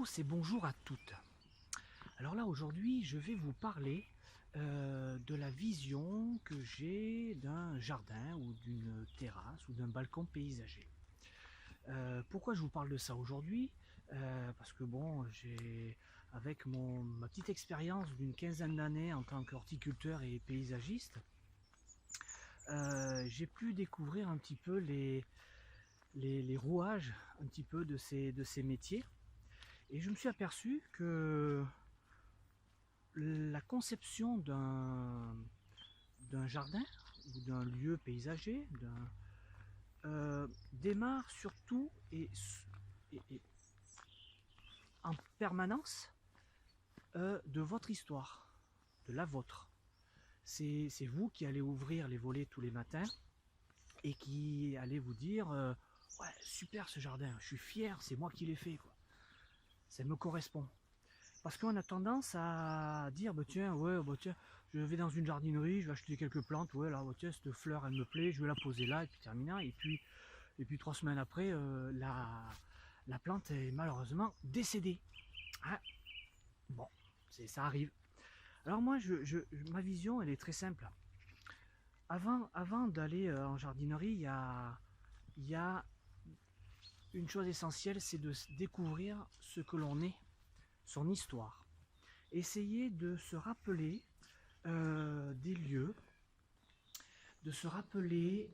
tous et bonjour à toutes. Alors là aujourd'hui je vais vous parler de la vision que j'ai d'un jardin ou d'une terrasse ou d'un balcon paysager. Pourquoi je vous parle de ça aujourd'hui? Parce que bon, j'ai avec ma petite expérience d'une quinzaine d'années en tant qu'horticulteur et paysagiste, j'ai pu découvrir un petit peu les rouages un petit peu de ces métiers. Et je me suis aperçu que la conception d'un jardin ou d'un lieu paysager démarre surtout et en permanence de votre histoire, de la vôtre. C'est vous qui allez ouvrir les volets tous les matins et qui allez vous dire ouais, super ce jardin, je suis fier, c'est moi qui l'ai fait, quoi. Ça me correspond. Parce qu'on a tendance à dire, bah tiens, ouais, bah tiens, je vais dans une jardinerie, je vais acheter quelques plantes, ouais, là, bah tiens, cette fleur, elle me plaît, je vais la poser là, et puis terminer. Et puis 3 semaines après, la plante est malheureusement décédée. Ah, bon, ça arrive. Alors moi, ma vision, elle est très simple. Avant d'aller en jardinerie, il y a une chose essentielle, c'est de découvrir ce que l'on est, son histoire. Essayer de se rappeler des lieux, de se rappeler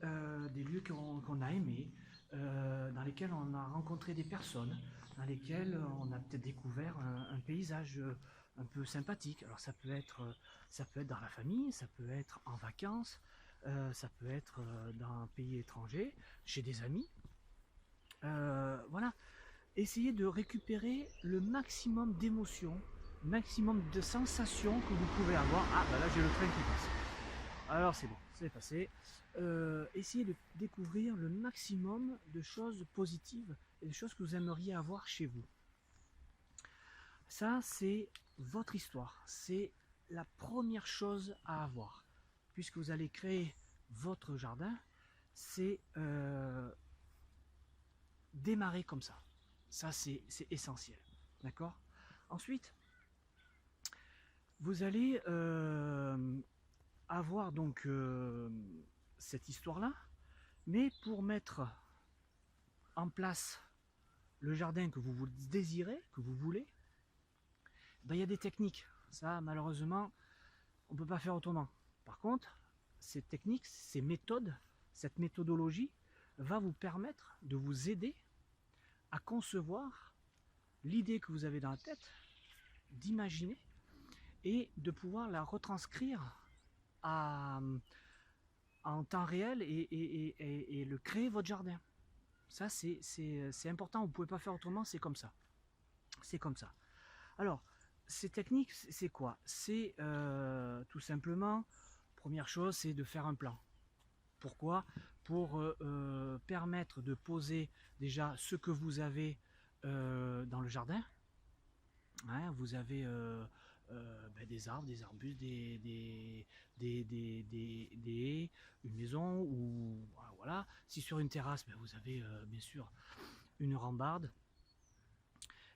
des lieux qu'on a aimés, dans lesquels on a rencontré des personnes, dans lesquels on a peut-être découvert un paysage un peu sympathique. Alors ça peut être dans la famille, ça peut être en vacances, ça peut être dans un pays étranger, chez des amis. Voilà, essayez de récupérer le maximum d'émotions, maximum de sensations que vous pouvez avoir. Ah, bah là j'ai le train qui passe. Alors c'est bon, c'est passé. Essayez de découvrir le maximum de choses positives et de choses que vous aimeriez avoir chez vous. Ça, c'est votre histoire. C'est la première chose à avoir. Puisque vous allez créer votre jardin, c'est démarrer comme ça. Ça, c'est essentiel. D'accord? Ensuite, vous allez avoir donc cette histoire-là, mais pour mettre en place le jardin que vous désirez, que vous voulez, ben, il y a des techniques. Ça, malheureusement, on ne peut pas faire autrement. Par contre, ces techniques, ces méthodes, cette méthodologie va vous permettre de vous aider à concevoir l'idée que vous avez dans la tête, d'imaginer et de pouvoir la retranscrire à, en temps réel et le créer votre jardin. Ça, c'est important, vous ne pouvez pas faire autrement, c'est comme ça. C'est comme ça. Alors, ces techniques, c'est quoi? C'est tout simplement, première chose, c'est de faire un plan. Pourquoi? Pour permettre de poser déjà ce que vous avez dans le jardin. Hein, vous avez des arbres, des arbustes, des haies, une maison, ou voilà. Si sur une terrasse, vous avez bien sûr une rambarde.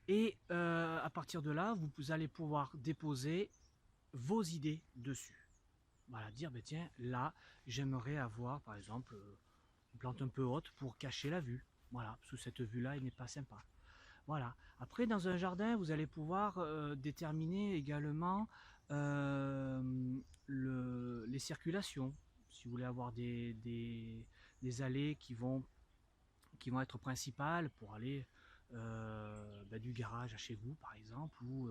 Et à partir de là, vous allez pouvoir déposer vos idées dessus. Voilà, dire, tiens, là, j'aimerais avoir, par exemple, une plante un peu haute pour cacher la vue. Voilà, sous cette vue-là, elle n'est pas sympa. Voilà. Après, dans un jardin, vous allez pouvoir déterminer également les circulations. Si vous voulez avoir des allées qui vont être principales pour aller du garage à chez vous, par exemple, ou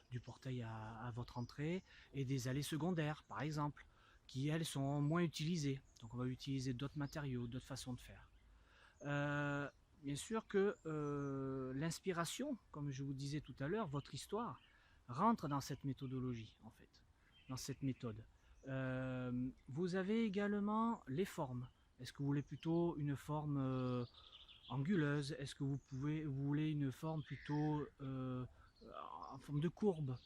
du portail à votre entrée, et des allées secondaires, par exemple, qui, elles, sont moins utilisées. Donc on va utiliser d'autres matériaux, d'autres façons de faire. Bien sûr que l'inspiration, comme je vous disais tout à l'heure, votre histoire, rentre dans cette méthodologie, en fait, dans cette méthode. Vous avez également les formes. Est-ce que vous voulez plutôt une forme anguleuse? Est-ce que vous voulez une forme plutôt en forme de courbe,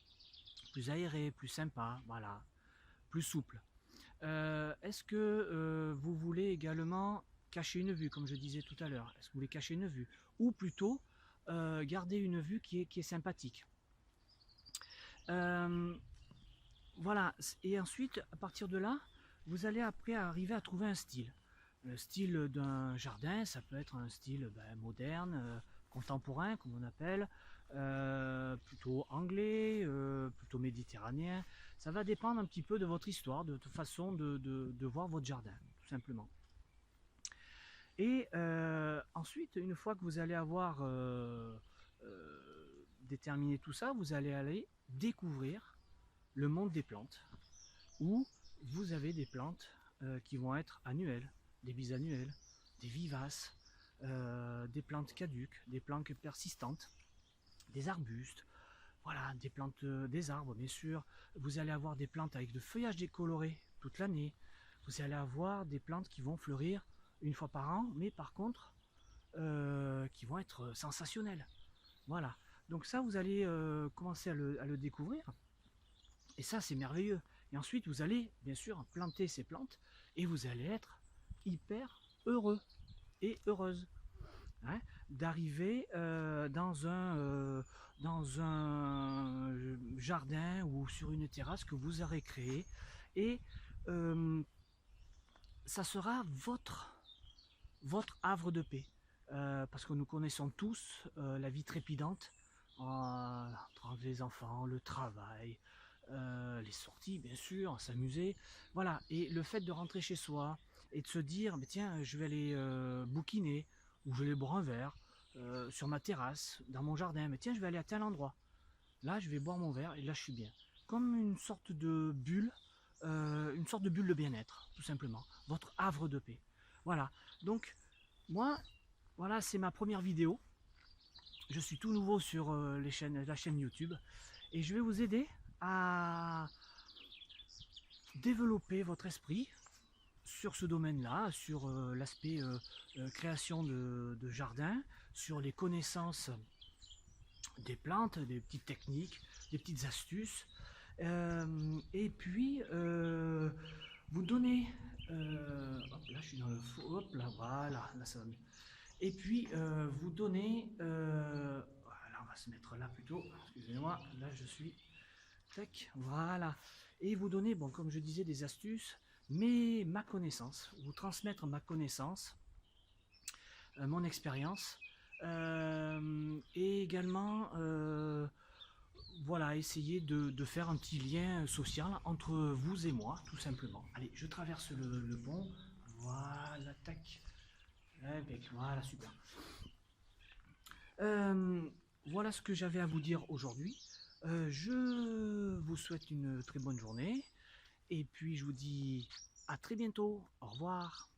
plus aérée, plus sympa, voilà, plus souple? Est-ce que vous voulez également cacher une vue, comme je disais tout à l'heure? Est-ce que vous voulez cacher une vue? Ou plutôt garder une vue qui est sympathique. Voilà, et ensuite, à partir de là, vous allez après arriver à trouver un style. Le style d'un jardin, ça peut être un style moderne, contemporain, comme on appelle, plutôt anglais, plutôt méditerranéen. Ça va dépendre un petit peu de votre histoire, de toute façon de voir votre jardin, tout simplement. Et ensuite, une fois que vous allez avoir déterminé tout ça, vous allez aller découvrir le monde des plantes, où vous avez des plantes qui vont être annuelles, des bisannuelles, des vivaces, des plantes caduques, des plantes persistantes, des arbustes, voilà, des plantes, des arbres bien sûr. Vous allez avoir des plantes avec de feuillage décoloré toute l'année. Vous allez avoir des plantes qui vont fleurir une fois par an, mais par contre qui vont être sensationnelles. Voilà. Donc ça, vous allez commencer à le découvrir. Et ça, c'est merveilleux. Et ensuite, vous allez, bien sûr, planter ces plantes et vous allez être hyper heureux et heureuse. Hein, d'arriver dans un jardin ou sur une terrasse que vous aurez créé et ça sera votre havre de paix. Parce que nous connaissons tous la vie trépidante entre les enfants, le travail, les sorties bien sûr, s'amuser. Voilà, et le fait de rentrer chez soi et de se dire, mais tiens, je vais aller bouquiner, ou je vais aller boire un verre sur ma terrasse, dans mon jardin, mais tiens, je vais aller à tel endroit. Là, je vais boire mon verre et là, je suis bien. Comme une sorte de bulle de bien-être, tout simplement. Votre havre de paix. Voilà. Donc, moi, voilà, c'est ma première vidéo. Je suis tout nouveau sur la chaîne YouTube et je vais vous aider à développer votre esprit sur ce domaine-là, sur l'aspect création de jardin, sur les connaissances des plantes, des petites techniques, des petites astuces, et puis vous donner, hop là je suis dans le faux, hop là voilà, là ça va mieux. Et puis vous donner, voilà, on va se mettre là plutôt, excusez-moi, là je suis, tac, voilà, et vous donner, bon comme je disais, des astuces, mais ma connaissance, vous transmettre ma connaissance, mon expérience, et également voilà, essayer de faire un petit lien social entre vous et moi, tout simplement. Allez, je traverse le pont, voilà, tac, voilà, super. Voilà ce que j'avais à vous dire aujourd'hui. Je vous souhaite une très bonne journée, et puis je vous dis à très bientôt, au revoir.